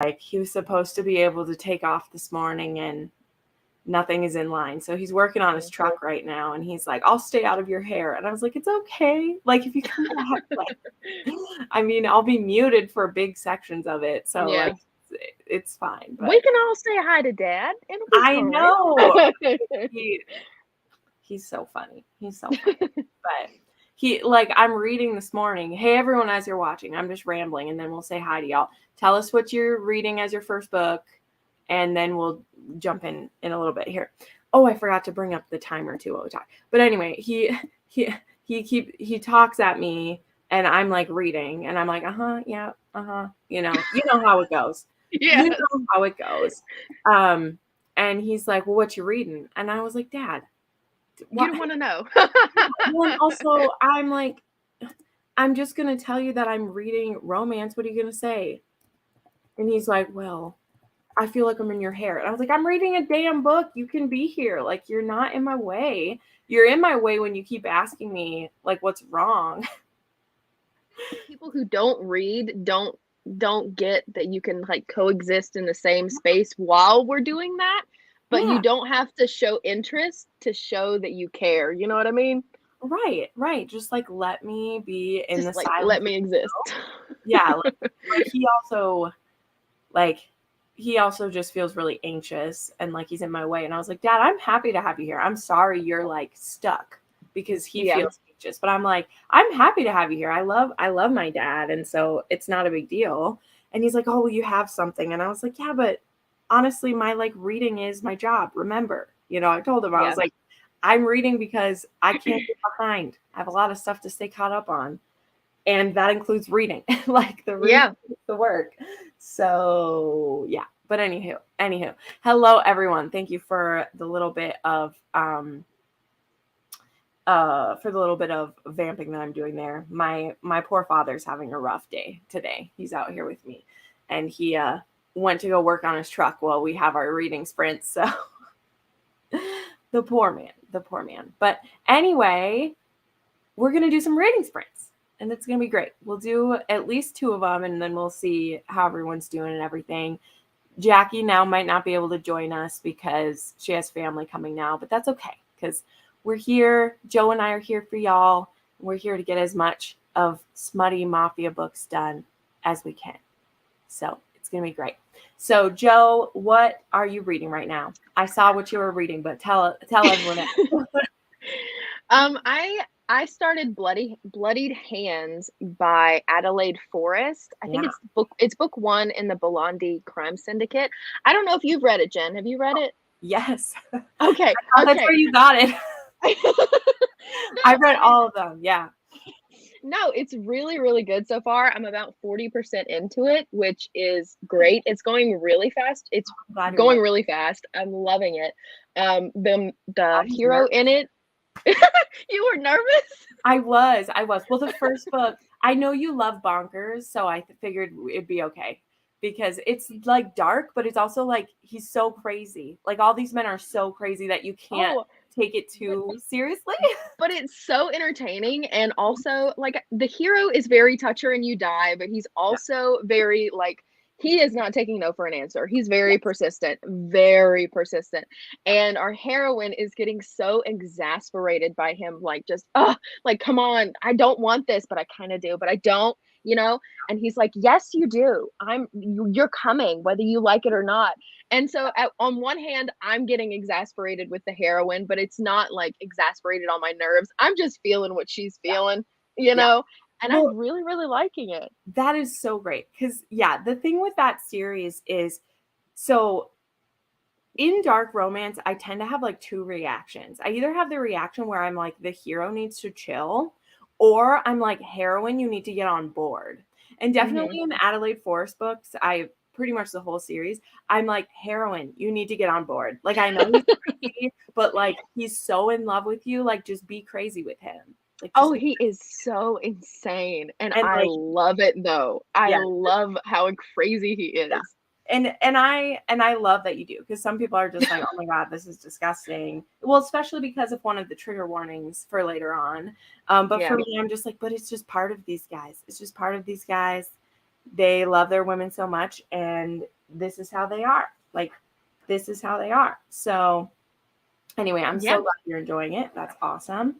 like he was supposed to be able to take off this morning and nothing is in line. So he's working on his truck right now and he's like, I'll stay out of your hair. And I was like, it's okay. Like if you come back, like, I mean, I'll be muted for big sections of it. So like, it's fine. But we can all say hi to Dad. It'll be I fine. know. He's so funny. He's so funny. But he, like, I'm reading this morning. Hey, everyone, as you're watching, I'm just rambling and then we'll say hi to y'all. Tell us what you're reading as your first book. And then we'll jump in a little bit here. Oh, I forgot to bring up the timer too while we talk. But anyway, he talks at me and I'm like reading and I'm like, yeah, you know how it goes. Yeah. You know how it goes. And he's like, well, what you reading? And I was like, Dad, what? You don't want to know. Well, also, I'm like, I'm just going to tell you that I'm reading romance. What are you going to say? And he's like, well, I feel like I'm in your hair. And I was like, I'm reading a damn book. You can be here. Like, you're not in my way. You're in my way when you keep asking me, like, what's wrong. People who don't read don't get that you can like coexist in the same space while we're doing that, but you don't have to show interest to show that you care. You know what I mean? Right. Just like let me be in just the like silence. Let me exist. Yeah, like he also just feels really anxious and like he's in my way. And I was like, Dad, I'm happy to have you here. I'm sorry you're like stuck because he feels anxious. But I'm like, I'm happy to have you here. I love my dad. And so it's not a big deal. And he's like, oh, well, you have something. And I was like, yeah, but honestly, my like reading is my job. Remember, I told him, I was like, I'm reading because I can't get behind. I have a lot of stuff to stay caught up on. And that includes reading, like the reading, the work. So yeah. But anywho, hello everyone. Thank you for the little bit of vamping that I'm doing there. My poor father's having a rough day today. He's out here with me, and he went to go work on his truck while we have our reading sprints. So the poor man. But anyway, we're gonna do some reading sprints. And it's going to be great. We'll do at least 2 of them, and then we'll see how everyone's doing and everything. Jackie now might not be able to join us because she has family coming now, but that's okay because we're here. Joe and I are here for y'all. We're here to get as much of smutty Mafia books done as we can. So it's going to be great. So, Joe, what are you reading right now? I saw what you were reading, but tell everyone else. I started Bloodied Hands by Adelaide Forrest. I think it's book 1 in the Blondie Crime Syndicate. I don't know if you've read it, Jen. Have you read it? Yes. Okay. That's where you got it. I've read all of them. Yeah. No, it's really, really good so far. I'm about 40% into it, which is great. It's going really fast. It's going really fast. I'm loving it. The hero in it. You were nervous? I was. Well, the first book, I know you love bonkers, so I figured it'd be okay because it's like dark, but it's also like he's so crazy. Like all these men are so crazy that you can't take it too seriously. But it's so entertaining, and also like the hero is very toucher and you die, but he's also very like he is not taking no for an answer. He's very persistent, and our heroine is getting so exasperated by him, like just like come on, I don't want this, but I kind of do, but I don't, and he's like, yes you do, you're coming whether you like it or not. And so on one hand, I'm getting exasperated with the heroine, but it's not like exasperated on my nerves. I'm just feeling what she's feeling, and I'm really, really liking it. That is so great. Because, the thing with that series is, so in dark romance, I tend to have like 2 reactions. I either have the reaction where I'm like, the hero needs to chill, or I'm like, heroine, you need to get on board. And definitely in the Adelaide Forrest books, pretty much the whole series, I'm like, heroine, you need to get on board. Like, I know he's crazy, but like, he's so in love with you. Like, just be crazy with him. Like, he is so insane, and I love it though. I love how crazy he is. Yeah. And I love that you do, because some people are just like, oh my God, this is disgusting. Well, especially because of one of the trigger warnings for later on. But for me, I'm just like, but it's just part of these guys. It's just part of these guys. They love their women so much, and this is how they are. Like, this is how they are. So anyway, I'm so glad you're enjoying it. That's awesome.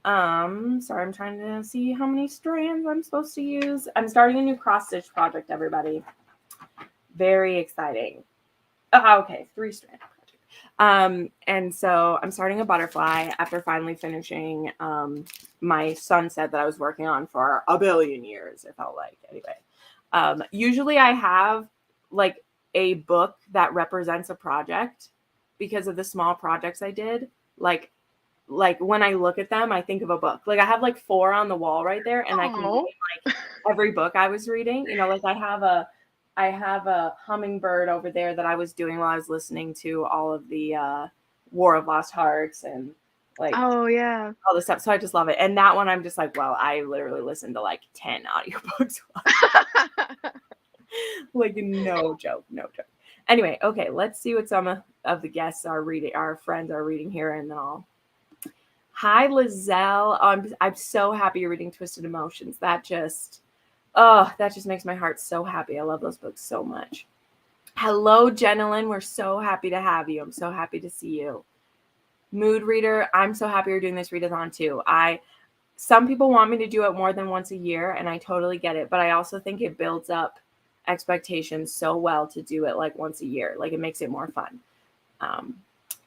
Sorry, I'm trying to see how many strands I'm supposed to use. I'm starting a new cross stitch project, everybody. Very exciting. Oh, okay, 3-strand project. And so I'm starting a butterfly after finally finishing my sunset that I was working on for a billion years, it felt like. Anyway, usually I have like a book that represents a project because of the small projects I did. Like when I look at them, I think of a book. Like I have like 4 on the wall right there, and I can name like every book I was reading. You know, like I have a hummingbird over there that I was doing while I was listening to all of the War of Lost Hearts and like Oh yeah, all this stuff. So I just love it. And that one I'm just like, well, I literally listened to like 10 audiobooks. Like no joke. Anyway, okay, let's see what some of the guests are reading, our friends are reading here, and then I'll. Hi, Lizelle. I'm so happy you're reading Twisted Emotions. That just makes my heart so happy. I love those books so much. Hello, Jenilyn. We're so happy to have you. I'm so happy to see you. Mood Reader, I'm so happy you're doing this readathon too. Some people want me to do it more than once a year, and I totally get it, but I also think it builds up expectations so well to do it like once a year. Like it makes it more fun.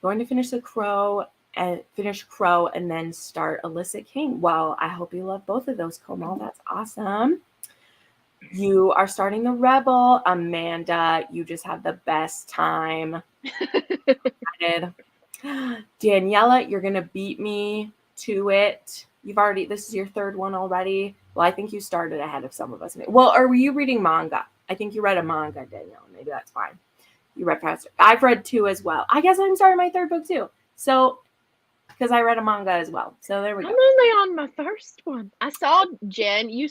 Going to finish Crow and then start Illicit King. Well, I hope you love both of those, Komal. That's awesome. You are starting the Rebel. Amanda, you just had the best time. Daniela, you're going to beat me to it. This is your 3rd one already. Well, I think you started ahead of some of us. Well, or were you reading manga? I think you read a manga, Daniela. Maybe that's fine. You read faster. I've read 2 as well. I guess I'm starting my 3rd book too. So, because I read a manga as well. So there we go. I'm only on my 1st one. I saw Jen, you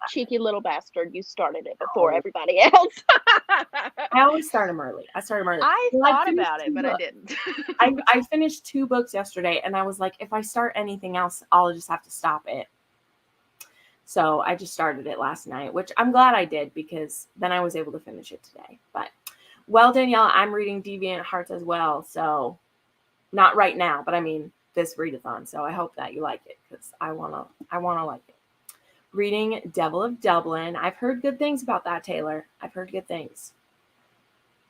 cheeky little bastard. You started it before everybody else. I always start them early. I thought about it, but I didn't. I finished 2 books yesterday, and I was like, if I start anything else, I'll just have to stop it. So I just started it last night, which I'm glad I did because then I was able to finish it today. But, well, Danielle, I'm reading Deviant Hearts as well. So not right now, but I mean this readathon. So I hope that you like it because I wanna like it. Reading Devil of Dublin. I've heard good things about that, Taylor. I've heard good things.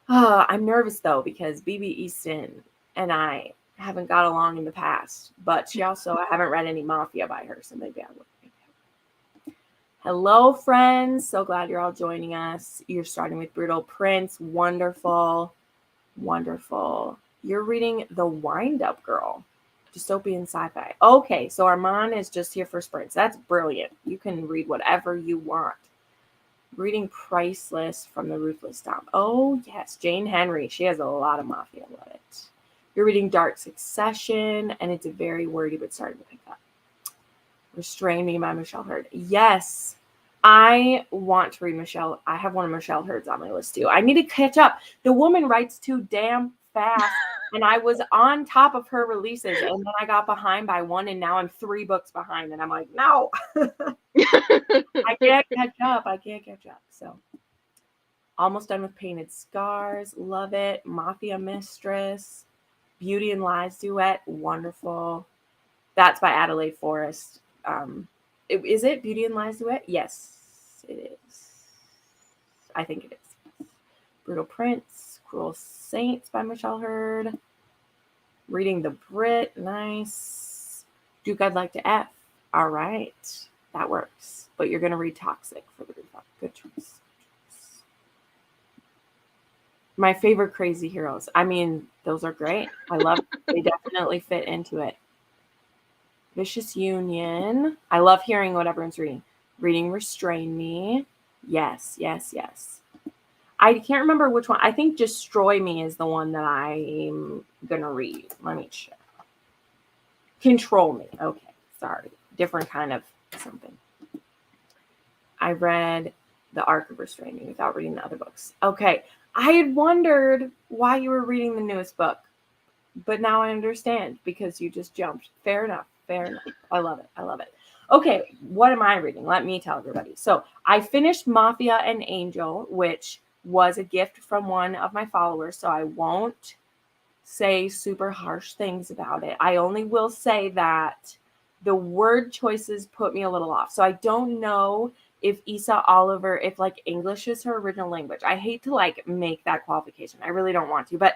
I'm nervous though because BB Easton and I haven't got along in the past, but I haven't read any Mafia by her, so maybe I will. Hello, friends. So glad you're all joining us. You're starting with Brutal Prince. Wonderful. You're reading The Wind-Up Girl, dystopian sci-fi. Okay, so Armand is just here for sprints. That's brilliant. You can read whatever you want. Reading Priceless from the Ruthless Tom. Oh, yes, Jane Henry. She has a lot of Mafia. Love it. You're reading Dark Succession, and it's a very wordy but starting to pick up. Restrain Me by Michelle Hurd. Yes, I want to read Michelle. I have one of Michelle Hurd's on my list too. I need to catch up. The woman writes too damn fast, and I was on top of her releases, and then I got behind by 1, and now I'm 3 books behind, and I'm like, no, I can't catch up. So, almost done with Painted Scars. Love it. Mafia Mistress. Beauty and Lies duet. Wonderful. That's by Adelaide Forrest. Is it Beauty and Lies duet? Yes, it is. I think it is. Brutal Prince, Cruel Saints by Michelle Hurd. Reading The Brit, nice. Duke I'd Like to F. All right, that works. But you're going to read Toxic for the refund. Good choice. My favorite Crazy Heroes. I mean, those are great. I love they definitely fit into it. Vicious Union. I love hearing what everyone's reading. Reading Restrain Me. Yes. I can't remember which one. I think Destroy Me is the one that I'm going to read. Let me check. Control Me. Okay. Sorry. Different kind of something. I read The Arc of Restrain Me without reading the other books. Okay. I had wondered why you were reading the newest book, but now I understand because you just jumped. Fair enough. I love it. Okay, what am I reading? Let me tell everybody. So I finished Mafia and Angel, which was a gift from one of my followers. So I won't say super harsh things about it. I only will say that the word choices put me a little off. So I don't know if Isa Oliver, if like English is her original language. I hate to like make that qualification. I really don't want to, but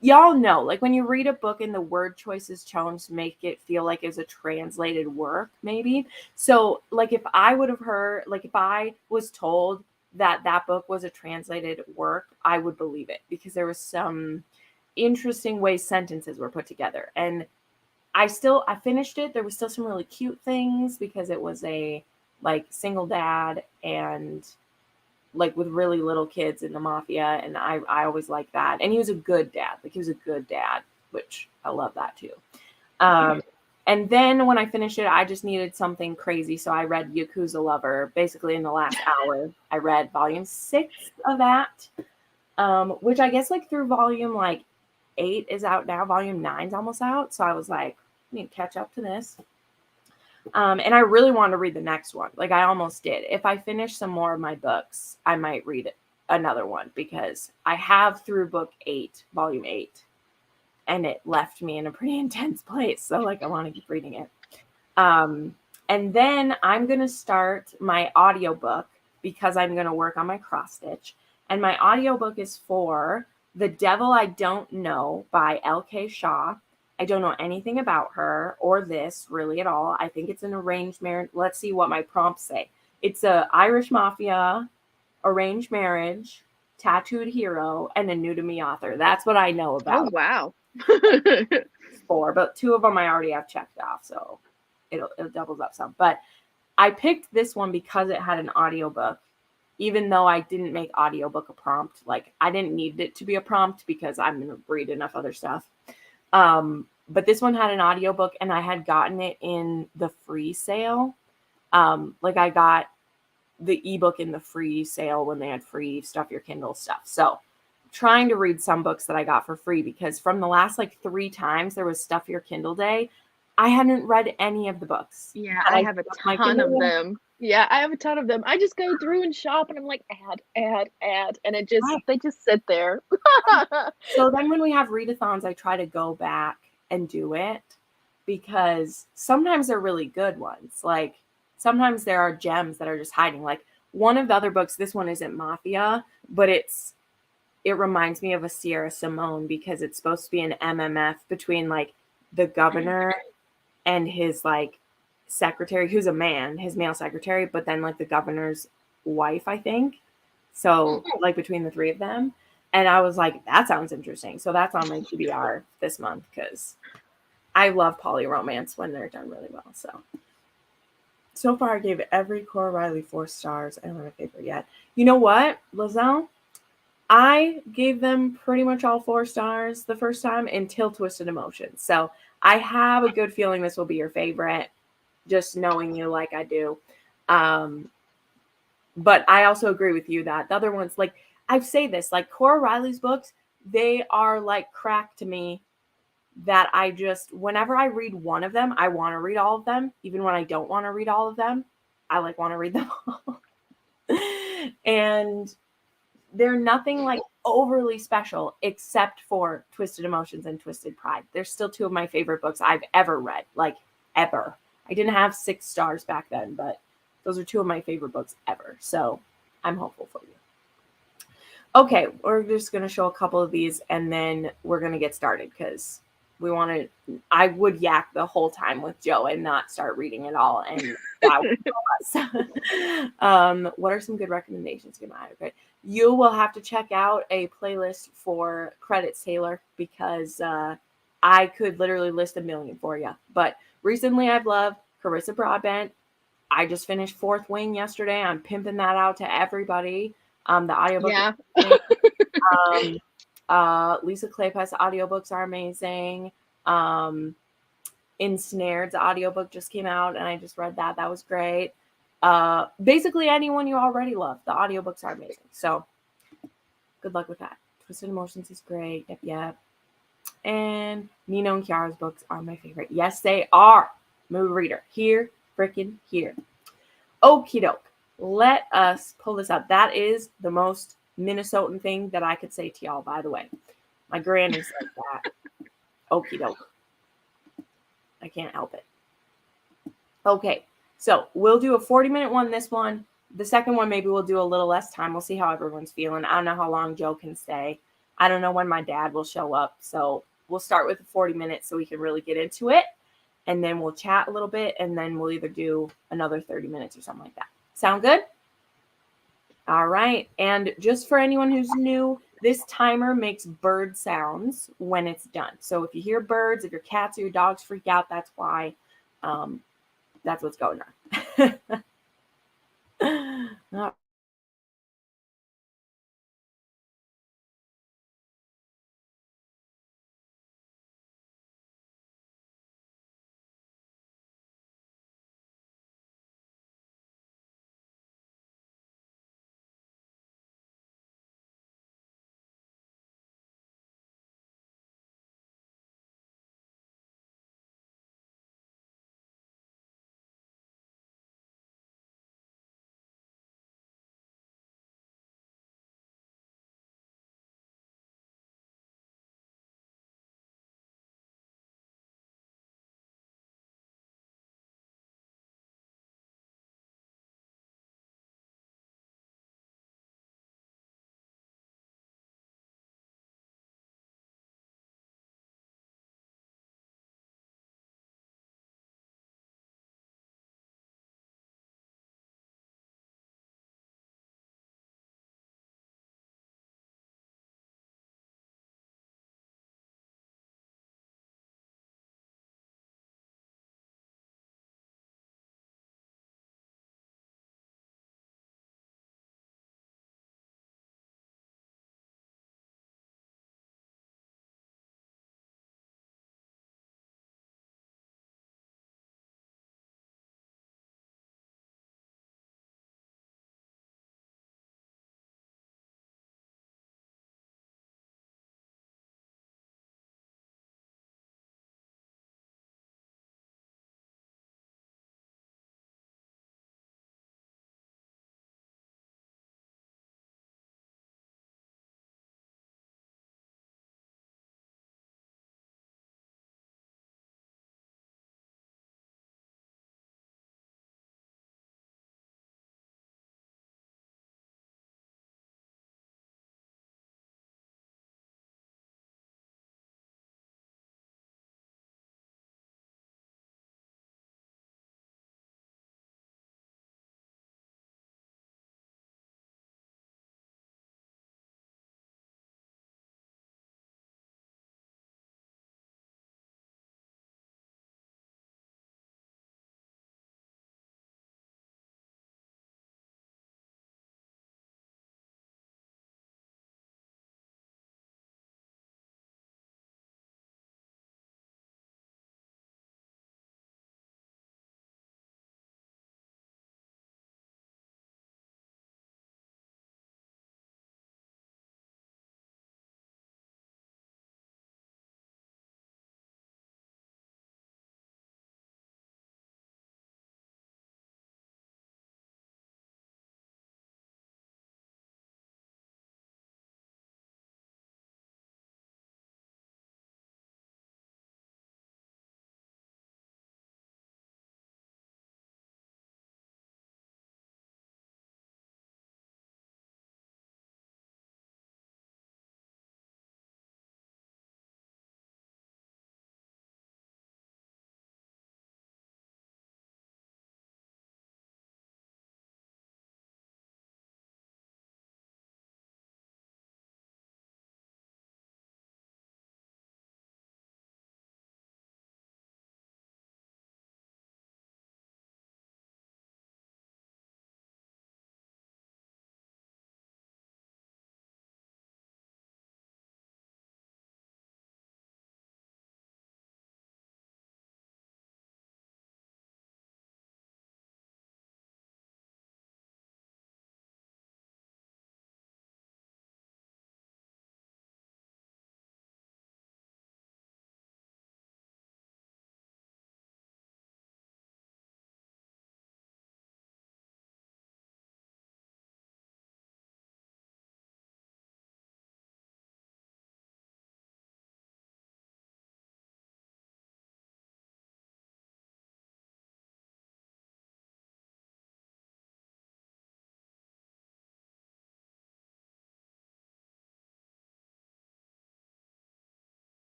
y'all know, like when you read a book and the word choices chose make it feel like it's a translated work, maybe. So like if I would have heard, like if I was told that that book was a translated work, I would believe it because there was some interesting ways sentences were put together. And I finished it. There was still some really cute things because it was a like single dad and like with really little kids in the mafia. And I always liked that. And he was a good dad. Like he was a good dad, which I love that too. And then when I finished it, I just needed something crazy. So I read Yakuza Lover. Basically in the last hour, I read volume 6 of that. Which I guess like through volume like 8 is out now. Volume 9's almost out. So I was like, I need to catch up to this. And I really wanted to read the next one. Like I almost did. If I finish some more of my books, I might read another one because I have through book 8, volume 8, and it left me in a pretty intense place. So like I want to keep reading it. And then I'm going to start my audiobook because I'm going to work on my cross stitch. And my audiobook is for The Devil I Don't Know by L.K. Shaw. I don't know anything about her or this really at all. I think it's an arranged marriage. Let's see what my prompts say. It's a Irish mafia, arranged marriage, tattooed hero, and a new to me author. That's what I know about. Oh, wow. 4, but 2 of them I already have checked off, so it doubles up some. But I picked this one because it had an audiobook, even though I didn't make audiobook a prompt. Like I didn't need it to be a prompt because I'm going to read enough other stuff. But this one had an audiobook and I had gotten it in the free sale. Like I got the ebook in the free sale when they had free Stuff Your Kindle stuff. So trying to read some books that I got for free because from the last like 3 times there was Stuff Your Kindle Day, I hadn't read any of the books. Yeah, I have a ton of them. Yeah, I have a ton of them. I just go through and shop and I'm like, add, and they just sit there. So then when we have readathons, I try to go back and do it because sometimes they're really good ones. Like sometimes there are gems that are just hiding. Like one of the other books, this one isn't Mafia, but it reminds me of a Sierra Simone because it's supposed to be an MMF between like the governor and his like secretary, who's a man, his male secretary, but then like the governor's wife, I think. So like between the 3 of them. And I was like, that sounds interesting. So that's on my TBR this month because I love poly romance when they're done really well. So far I gave every Cora Riley 4 stars. I don't have a favorite yet. You know what, Lizelle? I gave them pretty much all 4 stars the first time until Twisted Emotions. So I have a good feeling this will be your favorite, just knowing you like I do. But I also agree with you that the other ones, like I say this, like Cora Riley's books, they are like crack to me that I just, whenever I read one of them, I want to read all of them. Even when I don't want to read all of them, I like want to read them all. And they're nothing like overly special except for Twisted Emotions and Twisted Pride. They're still 2 of my favorite books I've ever read, like ever. I didn't have 6 stars back then, but those are 2 of my favorite books ever. So I'm hopeful for you. Okay, we're just going to show a couple of these and then we're going to get started because we want to, I would yak the whole time with Joe and not start reading it all. And that would us. What are some good recommendations? Okay. You will have to check out a playlist for Credits Taylor because I could literally list a million for you. But recently I've loved Carissa Broadbent. I just finished Fourth Wing yesterday. I'm pimping that out to everybody. The audiobook. Yeah. Lisa Kleypas audiobooks are amazing. Ensnared's audiobook just came out and I just read that. That was great. Basically anyone you already love. The audiobooks are amazing. So good luck with that. Twisted Emotions is great. Yep. And Nino and Kiara's books are my favorite. Yes, they are. Movie reader. Here freaking here. Okie doke. Let us pull this up. That is the most Minnesotan thing that I could say to y'all, by the way. My granny said that. Okie doke. I can't help it. Okay, so we'll do a 40-minute one this one. The second one, maybe we'll do a little less time. We'll see how everyone's feeling. I don't know how long Joe can stay. I don't know when my dad will show up. So we'll start with the 40 minutes so we can really get into it. And then we'll chat a little bit. And then we'll either do another 30 minutes or something like that. Sound good? All right. And just for anyone who's new, this timer makes bird sounds when it's done. So if you hear birds, if your cats or your dogs freak out, that's why. That's what's going on.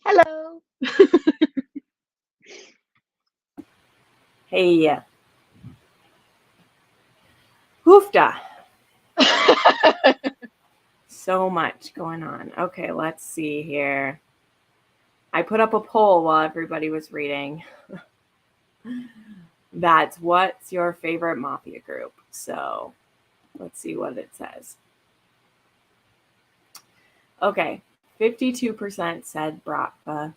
Hello. Hey, hoofda. So much going on. Okay, let's see here. I put up a poll while everybody was reading. That's what's your favorite Mafia group? So let's see what it says. Okay, 52% said Bratva,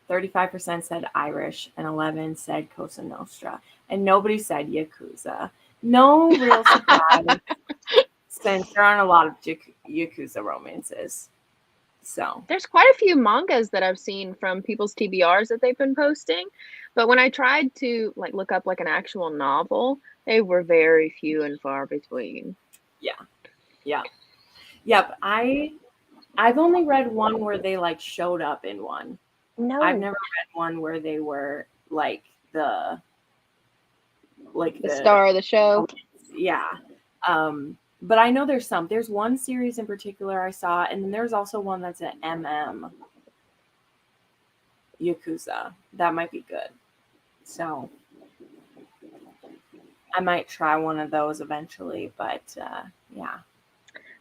35% said Irish, and 11 said Cosa Nostra. And nobody said Yakuza. No real surprise, since there aren't a lot of Yakuza romances. So There's quite a few mangas that I've seen from people's TBRs that they've been posting, but when I tried to like look up like an actual novel, they were very few and far between. yeah. Yep. I've only read one where they like showed up in one. I've No, never read one where they were like the the star of the show. yeah. But I know there's one series in particular I saw, and then there's also one that's an MM Yakuza. That might be good. So I might try one of those eventually, but yeah.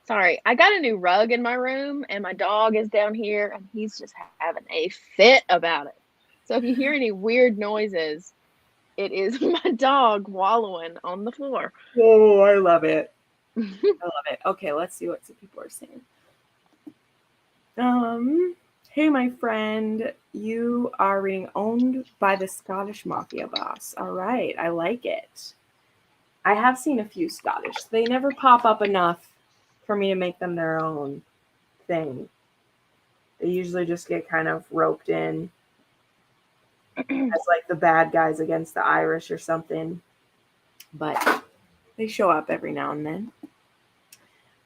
Sorry, I got a new rug in my room and my dog is down here and he's just having a fit about it. So if you hear any weird noises, it is my dog wallowing on the floor. Oh, I love it. I love it. Okay, let's see what some people are saying. Hey, my friend, you are reading Owned by the Scottish Mafia Boss. All right, I like it. I have seen a few Scottish. They never pop up enough for me to make them their own thing. They usually just get kind of roped in as like the bad guys against the Irish or something. But they show up every now and then.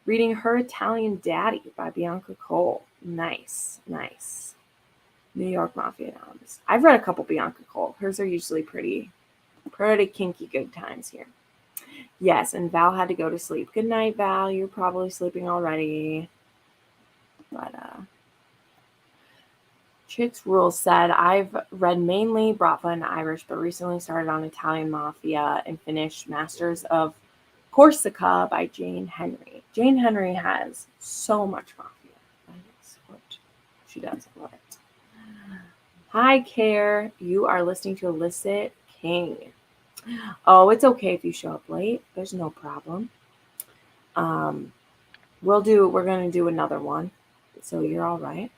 Reading Her Italian Daddy by Bianca Cole. Nice, nice. New York Mafia Anonymous. I've read a couple Bianca Cole. Hers are usually pretty kinky good times here. Yes, and Val had to go to sleep. Good night, Val. You're probably sleeping already. But Chicks Rules said, I've read mainly Bratva and Irish, but recently started on Italian Mafia and finished Masters of Corsica by Jane Henry. Jane Henry has so much Mafia. That is what she does. I love it. Hi, Care. You are listening to Illicit King. Oh, it's okay if you show up late. There's no problem. We're going to do another one. So you're all right.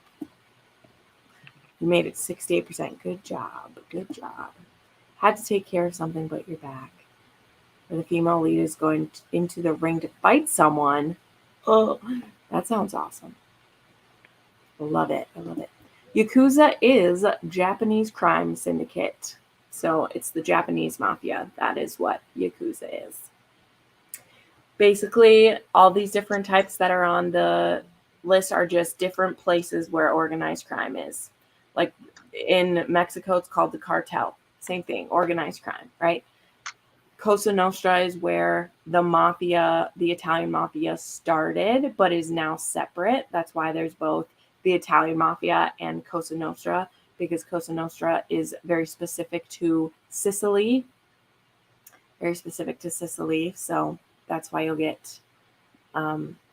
You made it 68%. Good job. Good job. Had to take care of something, but you're back. Where the female lead is going into the ring to fight someone. Oh, that sounds awesome. I love it. I love it. Yakuza is Japanese crime syndicate. So it's the Japanese mafia. That is what Yakuza is. Basically, all these different types that are on the list are just different places where organized crime is. Like in Mexico, it's called the cartel. Same thing, organized crime, right? Cosa Nostra is where the mafia, the Italian mafia started, but is now separate. That's why there's both the Italian mafia and Cosa Nostra, because Cosa Nostra is very specific to Sicily. So that's why you'll get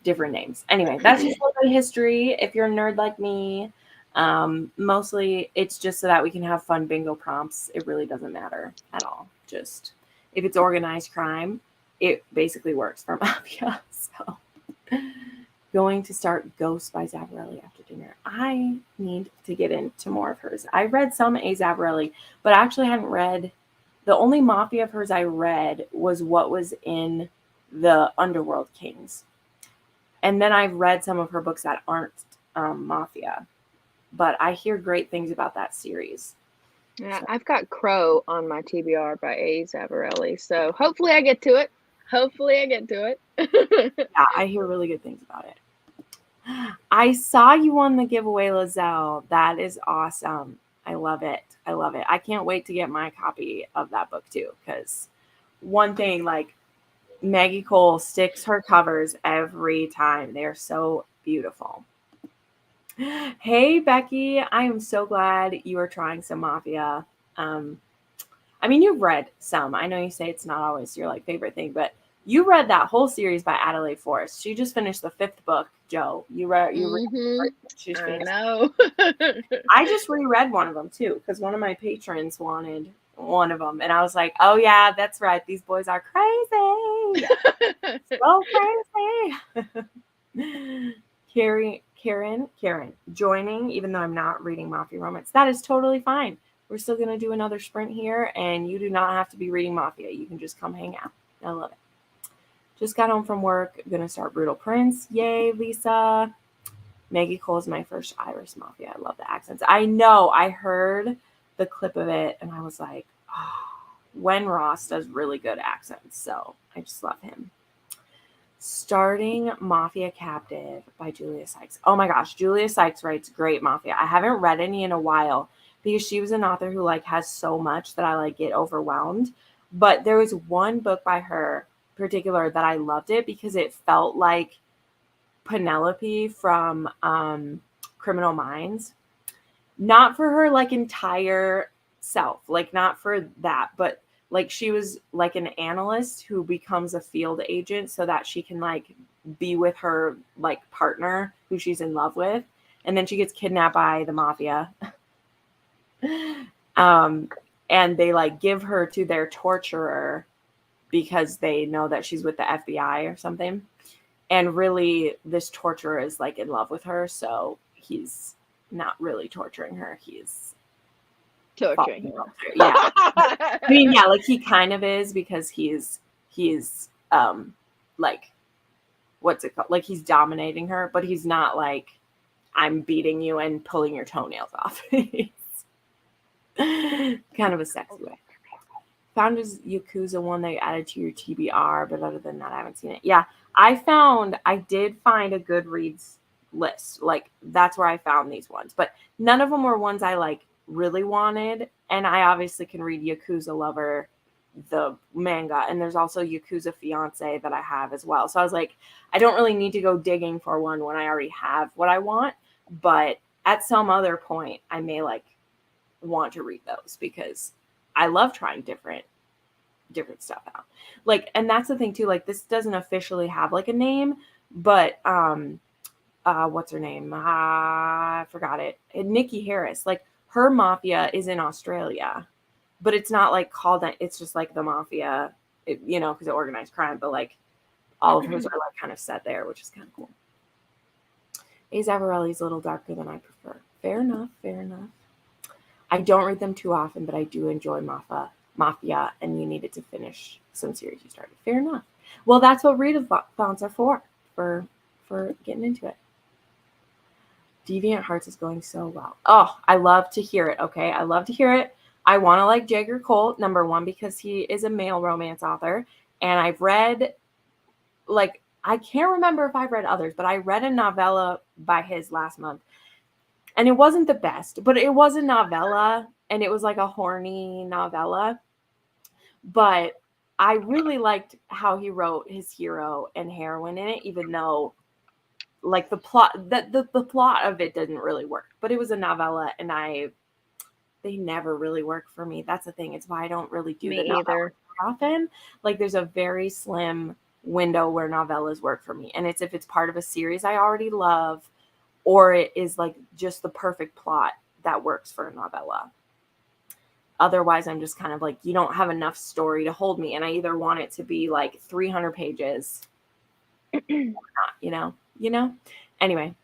different names. Anyway, that's just a little bit of history. If you're a nerd like me, mostly it's just so that we can have fun bingo prompts. It really doesn't matter at all. Just if it's organized crime, it basically works for Mafia. So going to start Ghost by Zavarelli after dinner. I need to get into more of hers. I read some A. Zavarelli, but I actually hadn't read. The only Mafia of hers I read was what was in the Underworld Kings. And then I've read some of her books that aren't Mafia. But I hear great things about that series. Yeah, so. I've got Crow on my TBR by A. Zavarelli, so hopefully I get to it. Yeah, I hear really good things about it. I saw you on the giveaway, Lizelle. That is awesome. I love it. I can't wait to get my copy of that book too, because one thing, like, Maggie Cole sticks her covers every time. They are so beautiful. Hey, Becky. I am so glad you are trying some Mafia. Um, I mean, you've read some. I know you say it's not always your like favorite thing, but you read that whole series by Adelaide Forrest. She just finished the 5th book, Joe. You read she just I finished. know. I just reread one of them too because one of my patrons wanted one of them, and I was like, "Oh yeah, that's right. These boys are crazy, so crazy." Karen, joining, even though I'm not reading Mafia Romance. That is totally fine. We're still gonna do another sprint here, and you do not have to be reading Mafia. You can just come hang out. I love it. Just got home from work. Gonna start Brutal Prince. Yay, Lisa. Maggie Cole is my first Irish Mafia. I love the accents. I know. I heard the clip of it, and I was like, oh, Wen Ross does really good accents, so I just love him. Starting Mafia Captive by Julia Sykes. Oh my gosh, Julia Sykes writes great Mafia. I haven't read any in a while because she was an author who like has so much that I like get overwhelmed. But there was one book by her particular that I loved it because it felt like Penelope from Criminal Minds. Not for her like entire self, like not for that, but like she was like an analyst who becomes a field agent so that she can like be with her like partner who she's in love with, and then she gets kidnapped by the mafia. um and they like give her to their torturer because they know that she's with the FBI or something, and really this torturer is like in love with her, so he's not really torturing her, he's Torturing her. yeah. I mean, yeah, like he kind of is because he's like what's it called? Like he's dominating her, but he's not like I'm beating you and pulling your toenails off. Kind of a sexy way. Found his Yakuza one that you added to your TBR, but other than that, I haven't seen it. Yeah, I did find a Goodreads list. Like that's where I found these ones, but none of them were ones I like really wanted. And I obviously can read Yakuza Lover, the manga, and there's also Yakuza Fiance that I have as well. So I was like, I don't really need to go digging for one when I already have what I want. But at some other point, I may like want to read those because I love trying different stuff out. Like, and that's the thing too, like this doesn't officially have like a name, but what's her name? I forgot it. Nikki Harris. Like her Mafia is in Australia, but it's not like called that. It's just like the Mafia, because of organized crime, but like all of hers are like kind of set there, which is kind of cool. A. Zavarelli's a little darker than I prefer. Fair enough. I don't read them too often, but I do enjoy Mafia, and you needed to finish some series you started. Fair enough. Well, that's what readathons are for getting into it. Deviant Hearts is going so well. Oh, I love to hear it. Okay, I love to hear it. I want to like Jagger Colt, number one, because he is a male romance author, and I've read, like, I can't remember if I've read others, but I read a novella by his last month, and it wasn't the best, but it was a novella, and it was like a horny novella. But I really liked how he wrote his hero and heroine in it, even though like the plot the plot of it didn't really work. But it was a novella, and they never really work for me. That's the thing. It's why I don't really do the Me novella either. often. Like there's a very slim window where novellas work for me, and it's if it's part of a series I already love, or it is like just the perfect plot that works for a novella. Otherwise, I'm just kind of like, you don't have enough story to hold me, and I either want it to be like 300 pages or not, Anyway,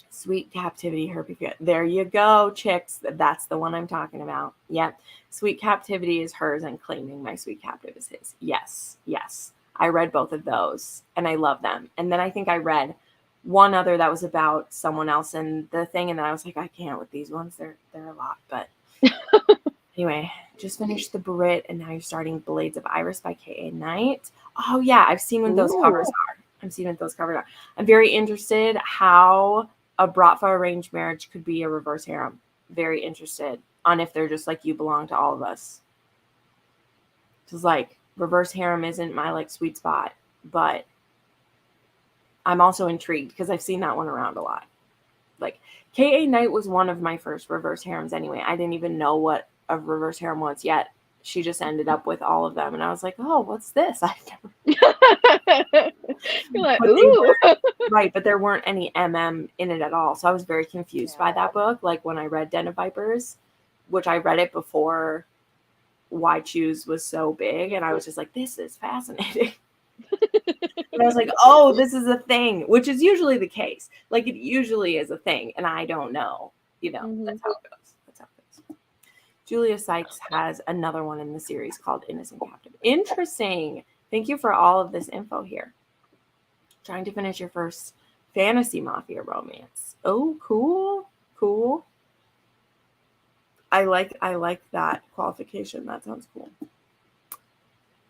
Sweet Captivity, Herbie. There you go, chicks. That's the one I'm talking about. Yep. Sweet Captivity is hers, and Claiming My Sweet Captive is his. Yes. I read both of those, and I love them. And then I think I read one other that was about someone else in the thing, and then I was like, I can't with these ones. They're a lot, but anyway, just finished The Brit, and now you're starting Blades of Iris by K.A. Knight. Oh yeah, I've seen what those covers are. I'm very interested how a Bratva arranged marriage could be a reverse harem. Very interested on if they're just like You Belong to All of Us. Because like reverse harem isn't my like sweet spot, but I'm also intrigued because I've seen that one around a lot. like K.A. Knight was one of my first reverse harems anyway. I didn't even know what a reverse harem was yet. She just ended up with all of them, and I was like, oh, what's this? I've never. You're like, But ooh. right, but there weren't any MM in it at all. So I was very confused by that book. Like when I read Den of Vipers, which I read it before Why Choose was so big, and I was just like, this is fascinating. And I was like, oh, this is a thing, which is usually the case. Like it usually is a thing, and I don't know. That's how it goes. That's how it goes. Julia Sykes has another one in the series called Innocent Captive. Interesting. Thank you for all of this info here. Trying to finish your first fantasy Mafia romance. Oh, cool. Cool. I like that qualification. That sounds cool.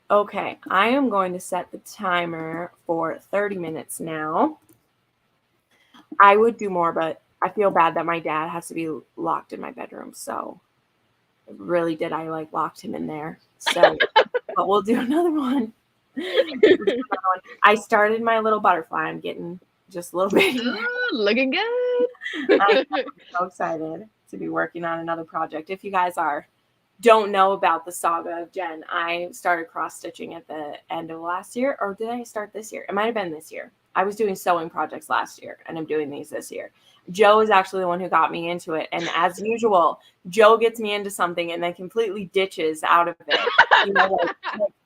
Okay, I am going to set the timer for 30 minutes now. I would do more, but I feel bad that my dad has to be locked in my bedroom. So really did I like locked him in there. So but we'll do another one. I started my little butterfly. I'm getting just a little bit. Ooh, looking good. I'm so excited to be working on another project. If you guys don't know about the saga of Jen, I started cross-stitching at the end of last year, or did I start this year? It might have been this year. I was doing sewing projects last year, and I'm doing these this year. Joe is actually the one who got me into it, and as usual, Joe gets me into something and then completely ditches out of it. Like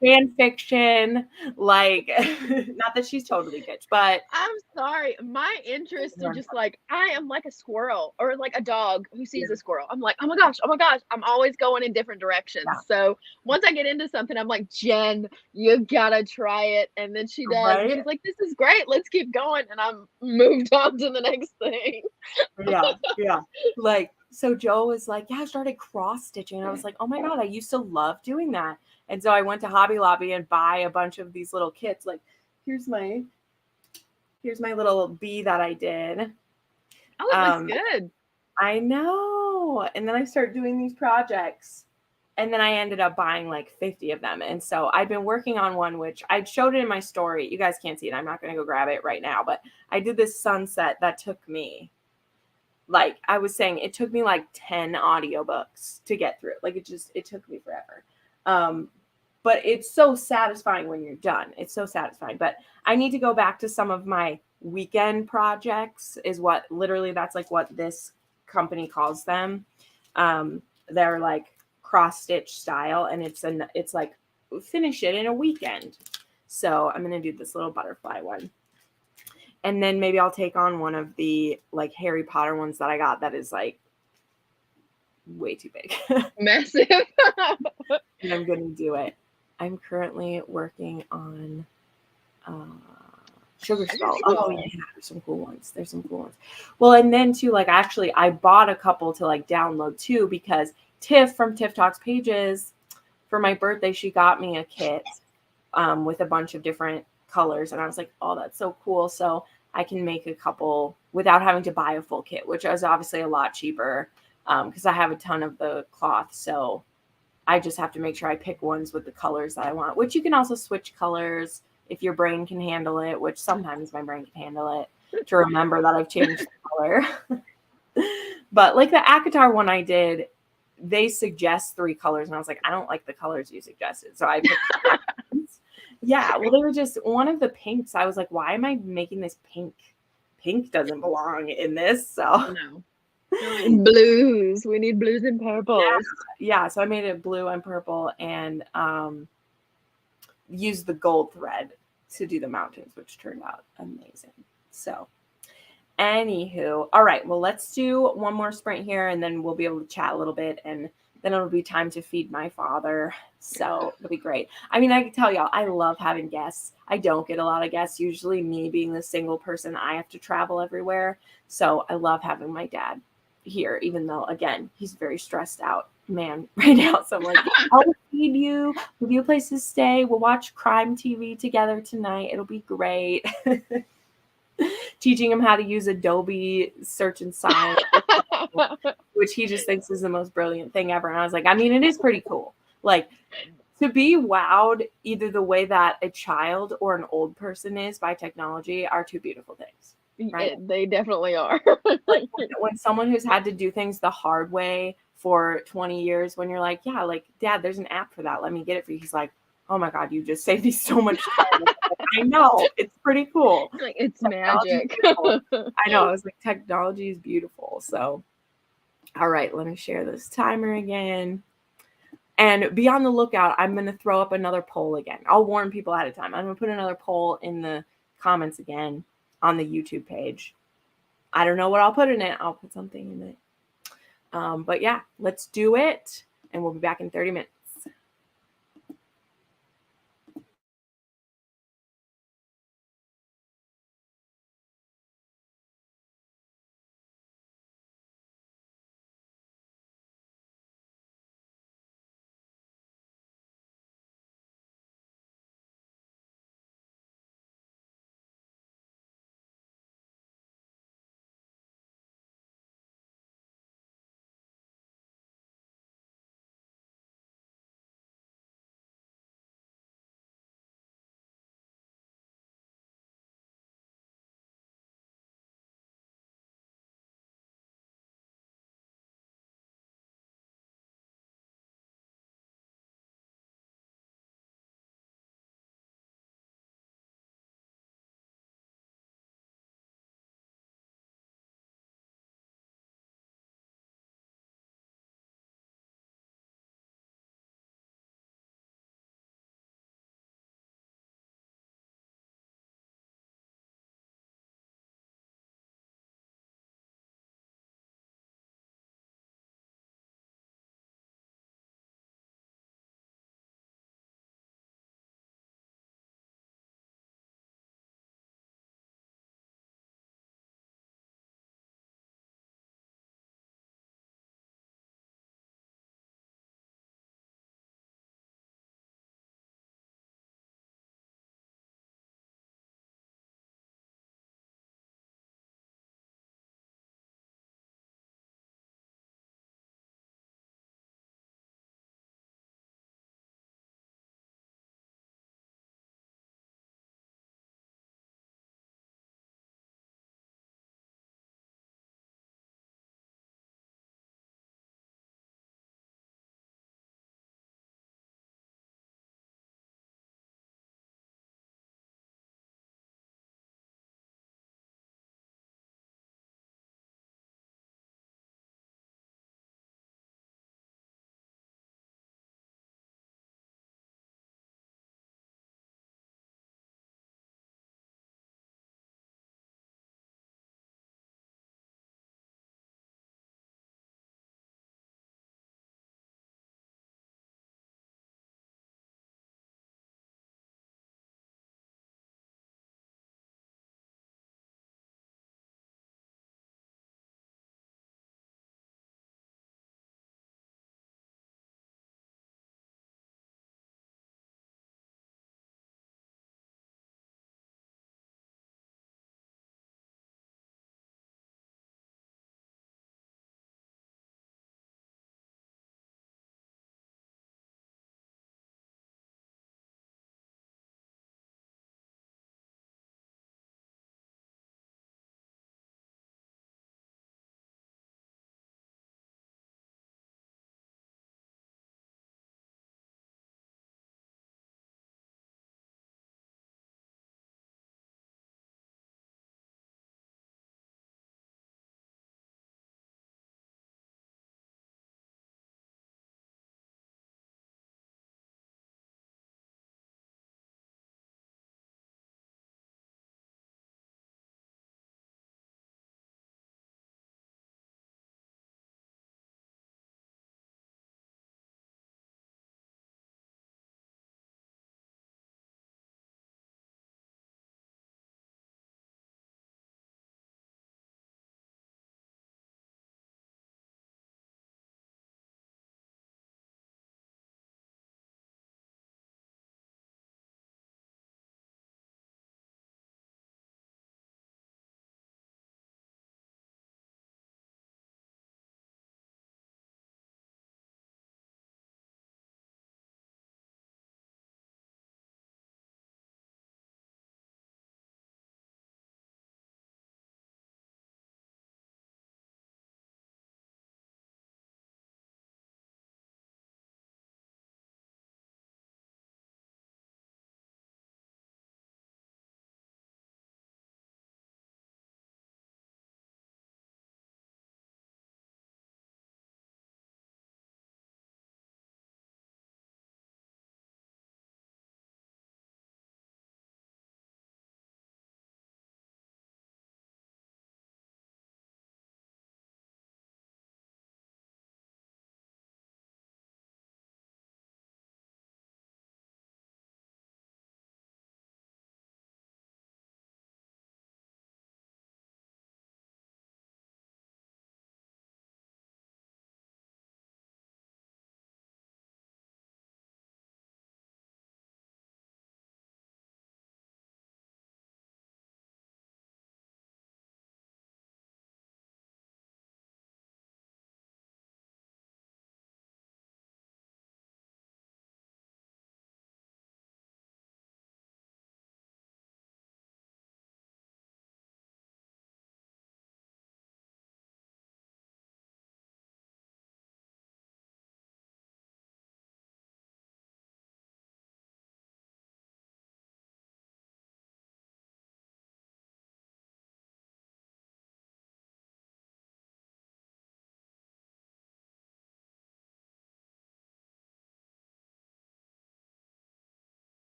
fan fiction, like not that she's totally bitch, but I'm sorry. My interests are just like, I am like a squirrel or like a dog who sees a squirrel. I'm like, oh my gosh. I'm always going in different directions. Yeah. So once I get into something, I'm like, Jen, you gotta try it. And then she does. Right? And she's like, this is great. Let's keep going. And I'm moved on to the next thing. Yeah. Like, so Joe was like, yeah, I started cross stitching. And I was like, oh my God, I used to love doing that. And so I went to Hobby Lobby and buy a bunch of these little kits. Like, here's my little bee that I did. Oh, it looks good. I know. And then I started doing these projects. And then I ended up buying like 50 of them. And so I've been working on one, which I showed it in my story. You guys can't see it. I'm not going to go grab it right now. But I did this sunset that took me, like I was saying, it took me like 10 audiobooks to get through. Like it took me forever. But it's so satisfying when you're done. It's so satisfying. But I need to go back to some of my weekend projects is what literally that's like what this company calls them. They're like cross stitch style, and it's like finish it in a weekend. So I'm going to do this little butterfly one. And then maybe I'll take on one of the like Harry Potter ones that I got that is like way too big. Massive. And I'm going to do it. I'm currently working on Sugar Skull. Oh yeah, there's some cool ones. Well, and then too, like actually I bought a couple to like download too, because Tiff from Tiff Talks Pages, for my birthday, she got me a kit with a bunch of different colors, and I was like, oh, that's so cool. So I can make a couple without having to buy a full kit, which is obviously a lot cheaper because I have a ton of the cloth. So I just have to make sure I pick ones with the colors that I want, which you can also switch colors if your brain can handle it, which sometimes my brain can handle it, to remember that I've changed the color. But like the ACOTAR one I did, they suggest 3 colors, and I was like, I don't like the colors you suggested. So I picked yeah, well, they were just one of the pinks. I was like, why am I making this pink? Pink doesn't belong in this. So No. Blues. We need blues and purples. Yeah. So I made it blue and purple and used the gold thread to do the mountains, which turned out amazing. So anywho, all right, well, let's do one more sprint here and then we'll be able to chat a little bit, and then it'll be time to feed my father. So it'll be great. I mean, I can tell y'all, I love having guests. I don't get a lot of guests. Usually me being the single person, I have to travel everywhere. So I love having my dad here, even though, again, he's very stressed out man right now. So I'm like, I'll feed you, give you a place to stay. We'll watch crime TV together tonight. It'll be great. Teaching him how to use Adobe Search and Science, which he just thinks is the most brilliant thing ever. And I was like, I mean, it is pretty cool. Like, to be wowed either the way that a child or an old person is by technology are two beautiful things. right? They definitely are. Like when someone who's had to do things the hard way for 20 years, when you're like, yeah, like, Dad, there's an app for that. Let me get it for you. He's like, oh my God, you just saved me so much time. Like, I know, it's pretty cool. Like, it's Technology is magic. beautiful. I know. I was like, technology is beautiful. So, all right, let me share this timer again. And be on the lookout. I'm going to throw up another poll again. I'll warn people ahead of time. I'm going to put another poll in the comments again on the YouTube page. I don't know what I'll put in it. I'll put something in it. But yeah, let's do it. And we'll be back in 30 minutes.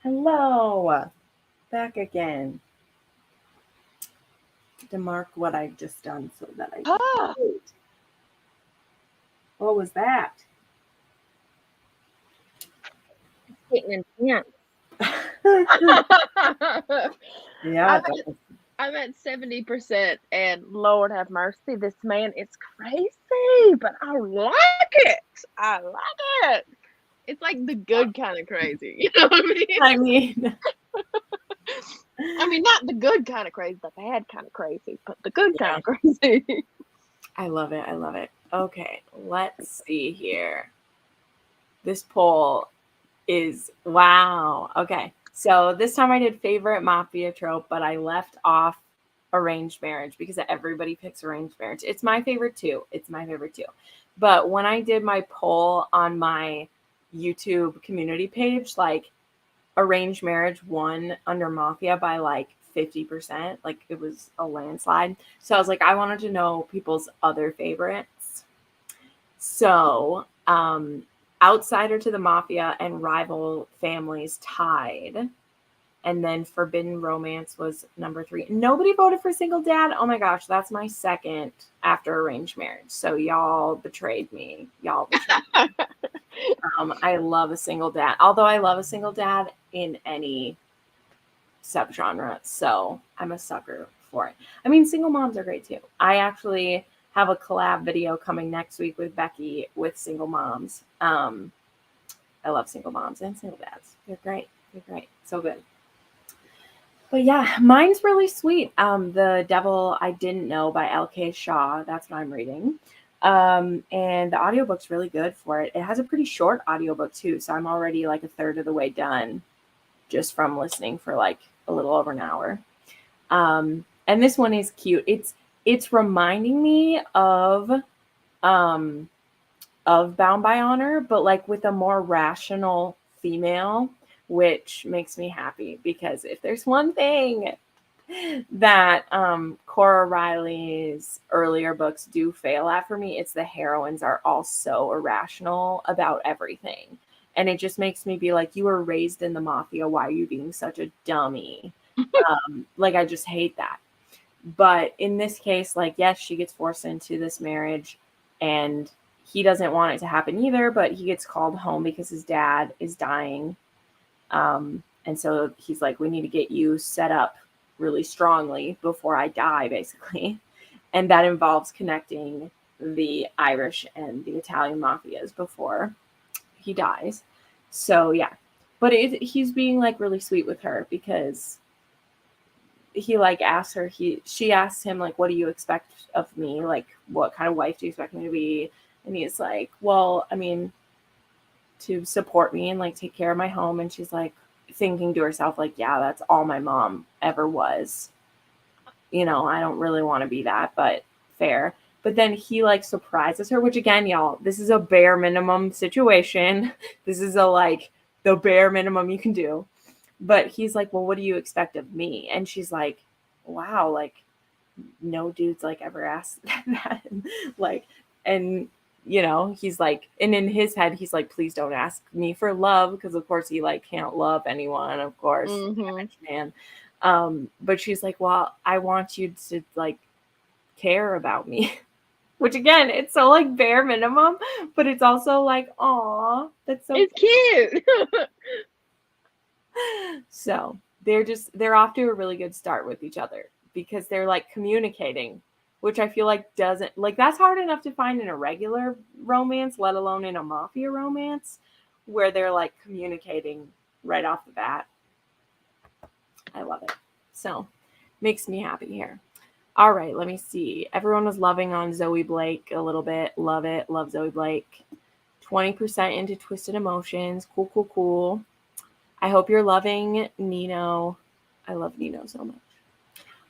Hello. Back again. To mark what I've just done so that I Ah, don't. What was that? getting intense. Yeah, I'm it does. I'm at 70%, and Lord have mercy, this man is crazy, but I like it. I like it. It's like the good kind of crazy. You know what I mean? I mean, I mean, not the good kind of crazy, the bad kind of crazy, but the good kind yeah, of crazy. I love it. I love it. Okay, let's see here. This poll is wow. Okay, so this time I did favorite Mafia trope, but I left off arranged marriage because everybody picks arranged marriage. It's my favorite too. It's my favorite too. But when I did my poll on my YouTube community page, like arranged marriage won under Mafia by like 50%. Like it was a landslide. So I was like, I wanted to know people's other favorites. So, Outsider to the Mafia and Rival Families tied. And then Forbidden Romance was number 3. Nobody voted for Single Dad. Oh my gosh, that's my second after arranged marriage. So y'all betrayed me. Y'all betrayed me. I love a single dad. Although I love a single dad in any subgenre. So I'm a sucker for it. I mean, single moms are great too. I actually have a collab video coming next week with Becky with single moms. I love single moms and single dads. They're great. They're great. So good. But yeah, mine's really sweet. The Devil I Didn't Know by L.K. Shaw. That's what I'm reading. And the audiobook's really good for it. It has a pretty short audiobook too, so I'm already like a third of the way done just from listening for like a little over an hour. And this one is cute. It's reminding me um of Bound by Honor, but like with a more rational female, which makes me happy because if there's one thing that Cora Riley's earlier books do fail at for me, it's the heroines are all so irrational about everything. And it just makes me be like, you were raised in the Mafia. Why are you being such a dummy? Like, I just hate that. But in this case, like, yes, she gets forced into this marriage and he doesn't want it to happen either, but he gets called home because his dad is dying. And so he's like, we need to get you set up really strongly before I die, basically. And that involves connecting the Irish and the Italian mafias before he dies. So yeah, but he's being like really sweet with her because he like asks her, she asks him like, what do you expect of me? Like, what kind of wife do you expect me to be? And he's like, well, I mean, to support me and like take care of my home. And she's like thinking to herself, like, yeah, that's all my mom ever was. You know, I don't really want to be that, but fair. But then he like surprises her, which again, y'all, this is a bare minimum situation. This is a like the bare minimum you can do. But he's like, well, what do you expect of me? And she's like, wow, like no dude's like ever asked that. Like, and you know, he's like, and in his head, he's like, please don't ask me for love, because of course he like can't love anyone, of course, man. But she's like, well, I want you to like care about me. Which again, it's so like bare minimum, but it's also like, aw, that's so It's cute. So they're off to a really good start with each other because they're like communicating, which I feel like doesn't like that's hard enough to find in a regular romance, let alone in a Mafia romance, where they're like communicating right off the bat. I love it. So makes me happy here. All right, let me see. Everyone was loving on Zoe Blake a little bit. Love it. Love Zoe Blake. 20% into Twisted Emotions. Cool, cool, cool. I hope you're loving Nino. I love Nino so much.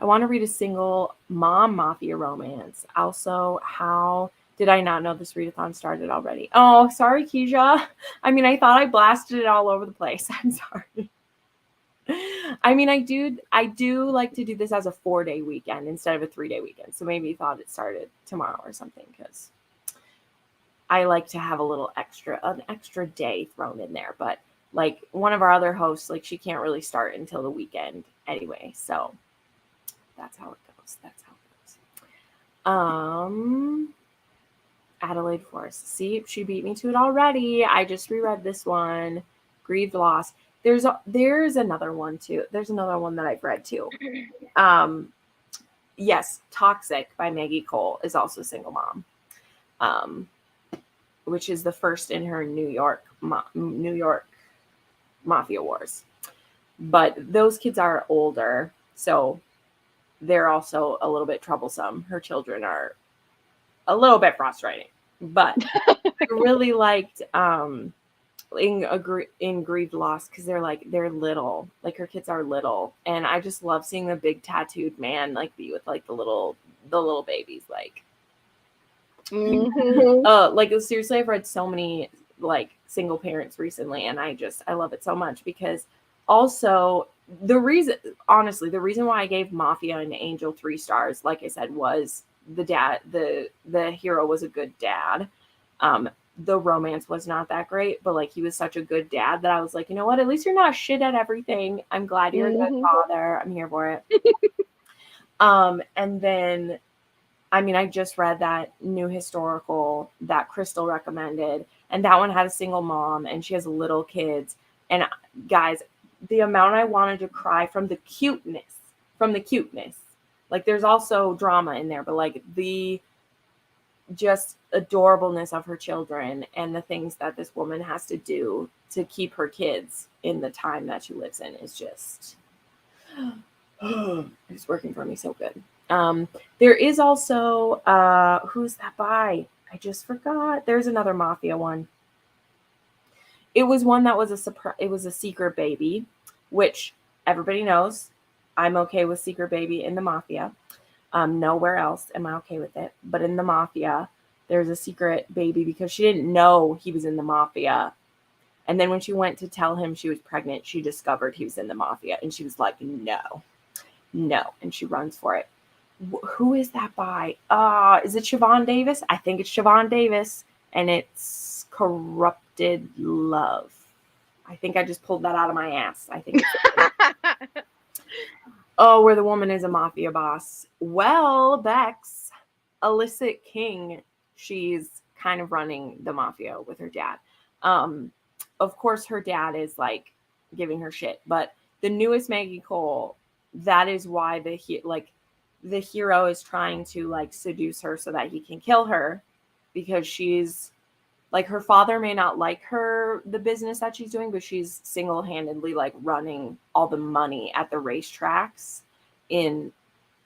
I want to read a single mom Mafia romance. Also, how did I not know this readathon started already? Oh, sorry, Keisha. I mean, I thought I blasted it all over the place. I'm sorry. I mean, I do like to do this as a 4-day weekend instead of a 3-day weekend. So maybe you thought it started tomorrow or something, because I like to have an extra day thrown in there. But like one of our other hosts, like she can't really start until the weekend anyway. So that's how it goes. Adelaide Forest. See, she beat me to it already. I just reread this one. Grieved Loss. There's another one too. There's another one that I've read too. Yes, Toxic by Maggie Cole is also a single mom, which is the first in her New York Mafia Wars. But those kids are older, so they're also a little bit troublesome. Her children are a little bit frustrating, but I really liked in Grieved Loss because they're little, like her kids are little, and I just love seeing the big tattooed man like be with like the little babies, like like seriously, I've read so many like single parents recently, and I love it so much because also the reason why I gave Mafia and Angel 3 stars, like I said, was the hero was a good dad. The romance was not that great, but like he was such a good dad that I was like, you know what, at least you're not shit at everything. I'm glad you're a good father. I'm here for it. And then I mean, I just read that new historical that Crystal recommended, and that one had a single mom and she has little kids. And guys, the amount I wanted to cry from the cuteness, like there's also drama in there, but like the just adorableness of her children and the things that this woman has to do to keep her kids in the time that she lives in is just it's working for me so good. There is also who's that by? I just forgot. There's another Mafia one. It was one that was a surprise. It was a secret baby, which everybody knows. I'm okay with secret baby in the Mafia. Nowhere else am I okay with it. But in the Mafia, there's a secret baby because she didn't know he was in the Mafia. And then when she went to tell him she was pregnant, she discovered he was in the Mafia. And she was like, no. And she runs for it. Who is that by? Is it Siobhan Davis? I think it's Siobhan Davis. And it's Corrupted Love. I think I just pulled that out of my ass. I think it's where the woman is a mafia boss. Well, Bex, Illicit King, she's kind of running the mafia with her dad. Of course, her dad is like giving her shit, but the newest Maggie Cole, that is why the hero is trying to like seduce her so that he can kill her, because she's like, her father may not like the business that she's doing, but she's single-handedly like running all the money at the racetracks in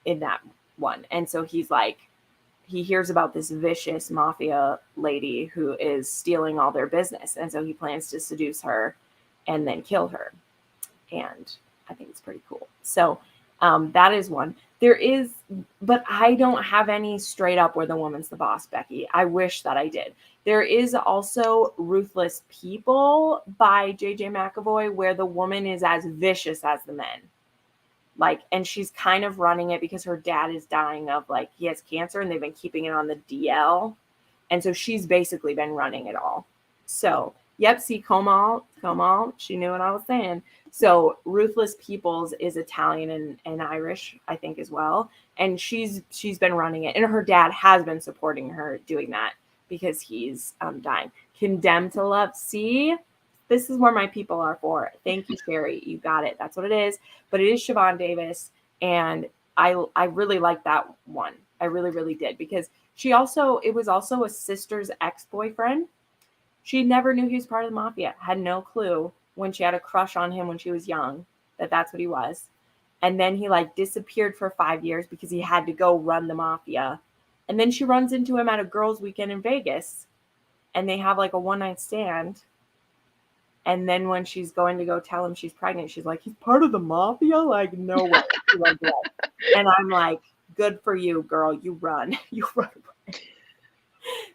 that one. And so he's like, he hears about this vicious mafia lady who is stealing all their business. And so he plans to seduce her and then kill her. And I think it's pretty cool. So that is one. There is, but I don't have any straight up where the woman's the boss, Becky. I wish that I did. There is also Ruthless People by J.J. McAvoy, where the woman is as vicious as the men. Like, and she's kind of running it because her dad is dying of, like, he has cancer and they've been keeping it on the DL. And so she's basically been running it all. So, yep, see, Comal, she knew what I was saying. So Ruthless Peoples is Italian and Irish, I think, as well. And she's been running it. And her dad has been supporting her doing that because he's dying. Condemned to Love. See, this is where my people are for. Thank you, Sherry. You got it. That's what it is. But it is Siobhan Davis. And I really like that one. I really, really did. Because it was also a sister's ex-boyfriend. She never knew he was part of the mafia. Had no clue when she had a crush on him when she was young that's what he was. And then he like disappeared for 5 years because he had to go run the mafia. And then she runs into him at a girls' weekend in Vegas. And they have like a one-night stand. And then when she's going to go tell him she's pregnant, she's like, he's part of the mafia? Like, no way. Like, and I'm like, good for you, girl. You run. You run away.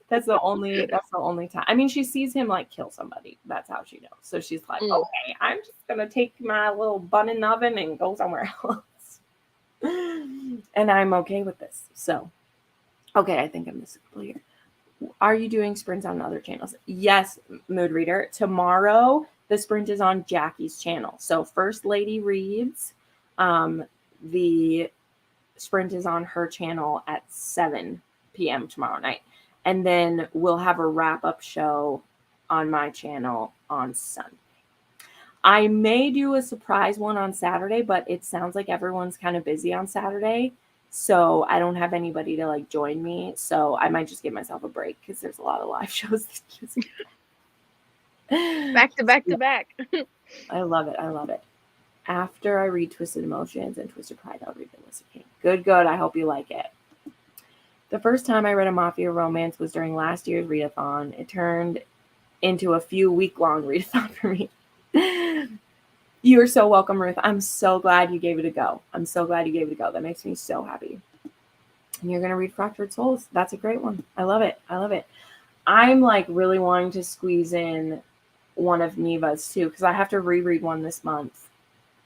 That's the only time. I mean, she sees him like kill somebody. That's how she knows. So she's like, okay, I'm just gonna take my little bun in the oven and go somewhere else. And I'm okay with this. So, okay, I think I'm missing a couple here. Are you doing sprints on other channels? Yes, Mood Reader. Tomorrow the sprint is on Jackie's channel. So First Lady Reads, the sprint is on her channel at 7 p.m. tomorrow night. And then we'll have a wrap-up show on my channel on Sunday. I may do a surprise one on Saturday, but it sounds like everyone's kind of busy on Saturday. So I don't have anybody to like join me. So I might just give myself a break because there's a lot of live shows. Back to back to back. I love it. I love it. After I read Twisted Emotions and Twisted Pride, I'll read The List of Kings. Good, good. I hope you like it. The first time I read a Mafia romance was during last year's readathon. It turned into a few week-long readathon for me. You are so welcome, Ruth. I'm so glad you gave it a go. I'm so glad you gave it a go. That makes me so happy. And you're going to read Fractured Souls. That's a great one. I love it. I love it. I'm like really wanting to squeeze in one of Neva's too, because I have to reread one this month.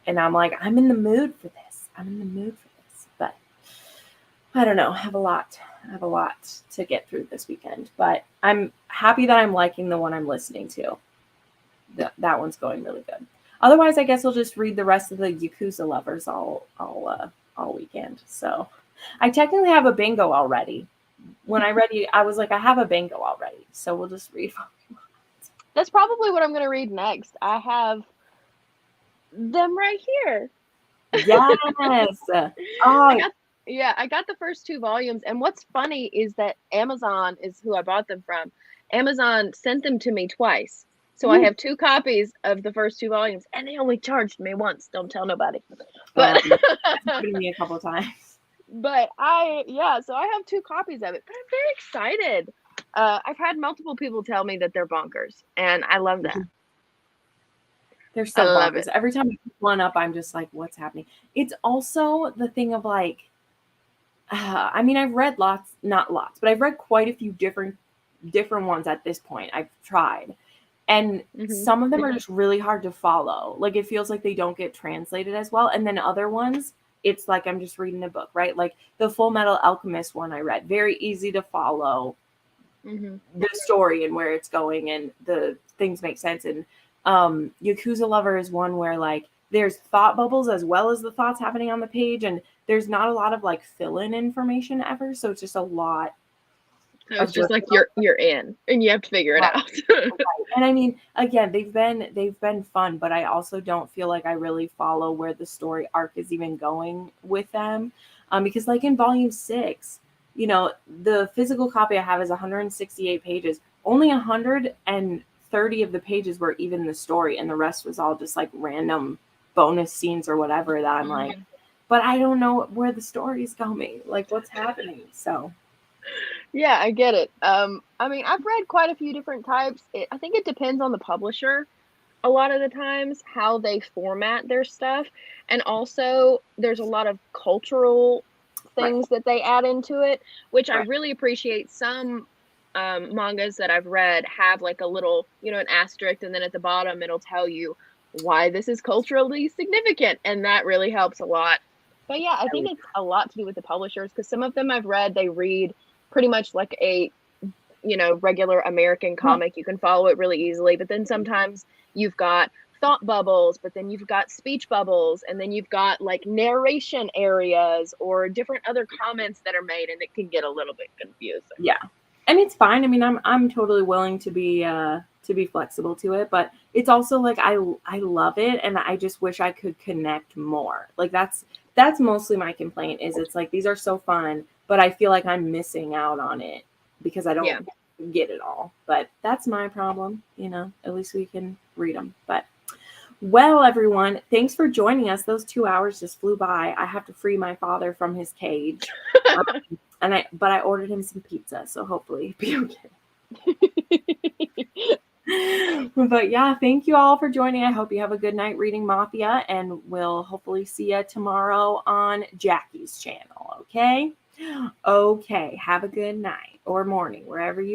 And I'm like, I'm in the mood for this. I'm in the mood for this. But I don't know. I have a lot to get through this weekend. But I'm happy that I'm liking the one I'm listening to. That one's going really good. Otherwise, I guess I'll just read the rest of the Yakuza Lovers all weekend. So I technically have a bingo already. When I read it, I was like, I have a bingo already. So we'll just read. That's probably what I'm going to read next. I have them right here. Yes. I got the first 2 volumes. And what's funny is that Amazon is who I bought them from. Amazon sent them to me twice. So I have 2 copies of the first 2 volumes, and they only charged me once. Don't tell nobody. But it's happened to me a couple of times. But so I have 2 copies of it. But I'm very excited. I've had multiple people tell me that they're bonkers, and I love that. They're so bonkers. Every time I pick one up, I'm just like, what's happening? It's also the thing of like, I mean, I've read not lots, but I've read quite a few different ones at this point. I've tried. And some of them are just really hard to follow. Like, it feels like they don't get translated as well. And then other ones, it's like I'm just reading a book, right? Like the Full Metal Alchemist one I read, very easy to follow the story and where it's going, and the things make sense. And Yakuza Lover is one where like there's thought bubbles as well as the thoughts happening on the page, and there's not a lot of like fill-in information ever. So it's just a lot. So it's just like you're in and you have to figure it out. Right. And I mean, again, they've been fun, but I also don't feel like I really follow where the story arc is even going with them. Because like in volume 6, you know, the physical copy I have is 168 pages. Only 130 of the pages were even the story, and the rest was all just like random bonus scenes or whatever that I'm like, but I don't know where the story's going, like what's happening. So yeah, I get it. I mean, I've read quite a few different types. I think it depends on the publisher a lot of the times, how they format their stuff. And also, there's a lot of cultural things that they add into it, which I really appreciate. Some mangas that I've read have like a little, an asterisk, and then at the bottom, it'll tell you why this is culturally significant. And that really helps a lot. But yeah, I think it's a lot to do with the publishers, because some of them I've read, they read pretty much like a, regular American comic. You can follow it really easily. But then sometimes you've got thought bubbles, but then you've got speech bubbles, and then you've got like narration areas or different other comments that are made, and it can get a little bit confusing. Yeah. And it's fine. I mean, I'm totally willing to be flexible to it, but it's also like I love it, and I just wish I could connect more. Like that's mostly my complaint, is it's like these are so fun, but I feel like I'm missing out on it because I don't get it all. But that's my problem, at least we can read them. But well, everyone, thanks for joining us. Those 2 hours just flew by. I have to free my father from his cage. But I ordered him some pizza, so hopefully it'll be okay. But yeah, thank you all for joining. I hope you have a good night reading Mafia, and we'll hopefully see you tomorrow on Jackie's channel. Okay. Have a good night or morning, wherever you